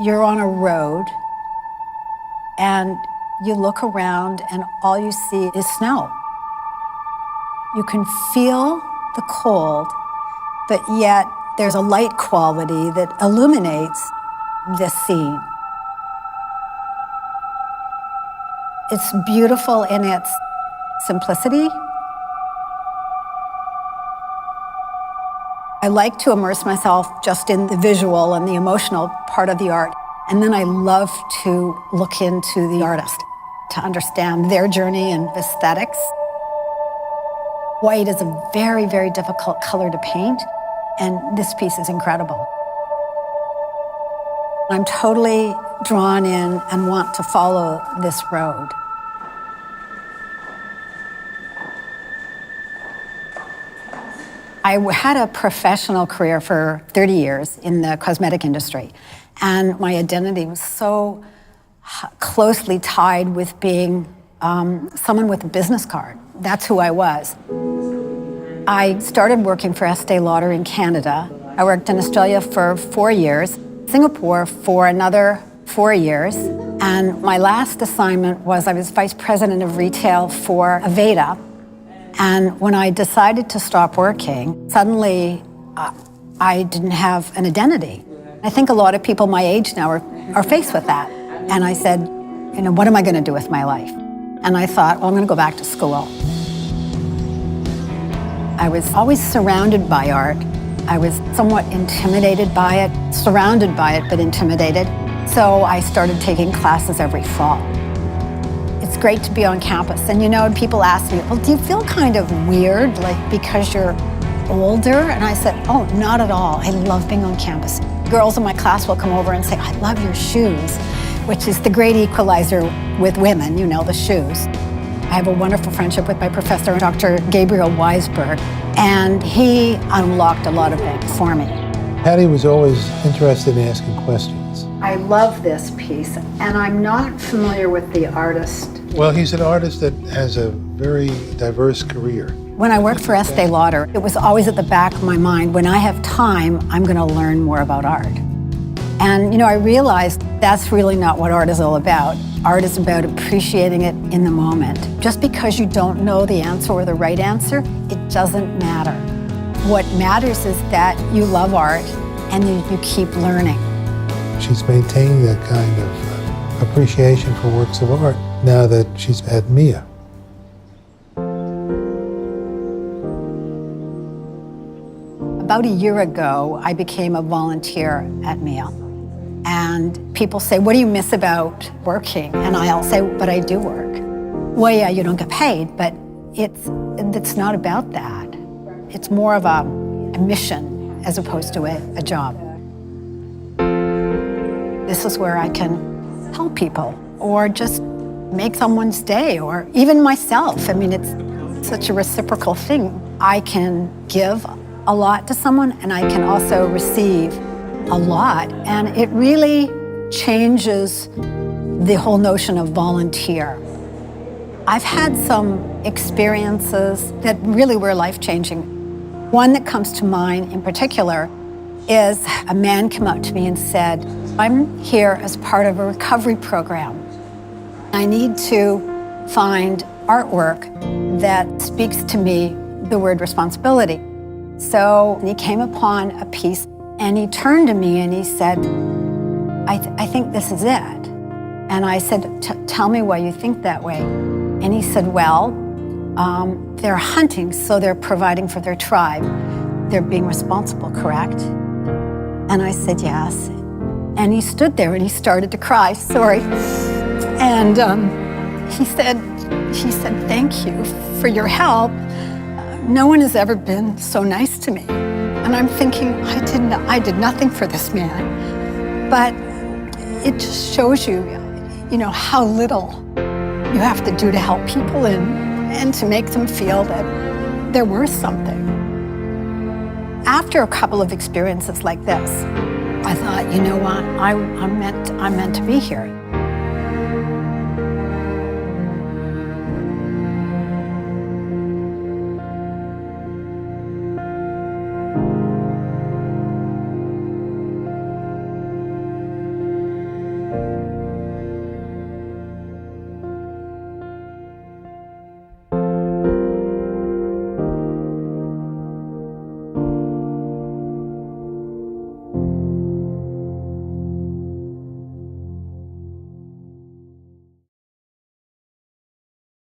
You're on a road and you look around and all you see is snow. You can feel the cold, but yet there's a light quality that illuminates this scene. It's beautiful in its simplicity. I like to immerse myself just in the visual and the emotional part of the art. And then I love to look into the artist to understand their journey and aesthetics. White is a very, very difficult color to paint, and this piece is incredible. I'm totally drawn in and want to follow this road. I had a professional career for 30 years in the cosmetic industry, and my identity was so closely tied with being someone with a business card. That's who I was. I started working for Estee Lauder in Canada. I worked in Australia for 4 years, Singapore for another 4 years, and my last assignment was I was vice president of retail for Aveda. And when I decided to stop working, suddenly I didn't have an identity. I think a lot of people my age now are faced with that. And I said, what am I going to do with my life? And I thought, well, I'm going to go back to school. I was always surrounded by art. I was somewhat intimidated by it, surrounded by it, but intimidated. So I started taking classes every fall. It's great to be on campus. And people ask me, well, do you feel kind of weird, because you're older? And I said, oh, not at all. I love being on campus. Girls in my class will come over and say, I love your shoes, which is the great equalizer with women, the shoes. I have a wonderful friendship with my professor, Dr. Gabriel Weisberg, and he unlocked a lot of things for me. Patte was always interested in asking questions. I love this piece, and I'm not familiar with the artist. Well, he's an artist that has a very diverse career. When I worked for Estee Lauder, it was always at the back of my mind, when I have time, I'm going to learn more about art. And, I realized that's really not what art is all about. Art is about appreciating it in the moment. Just because you don't know the answer or the right answer, it doesn't matter. What matters is that you love art and you keep learning. She's maintained that kind of appreciation for works of art now that she's had Mia. About a year ago, I became a volunteer at Mia. And people say, what do you miss about working? And I'll say, but I do work. Well, yeah, you don't get paid, but it's not about that. It's more of a mission as opposed to a job. This is where I can help people or just make someone's day, or even myself. It's such a reciprocal thing. I can give a lot to someone and I can also receive a lot. And it really changes the whole notion of volunteer. I've had some experiences that really were life-changing. One that comes to mind in particular is a man came up to me and said, I'm here as part of a recovery program. I need to find artwork that speaks to me the word responsibility. So he came upon a piece and he turned to me and he said, I think this is it. And I said, tell me why you think that way. And he said, well, they're hunting, so they're providing for their tribe. They're being responsible, correct? And I said, yes. And he stood there and he started to cry, sorry. And he said, thank you for your help. No one has ever been so nice to me. And I'm thinking, I did nothing for this man. But it just shows you, how little you have to do to help people and to make them feel that they're worth something. After a couple of experiences like this, I thought, you know what, I'm meant to be here.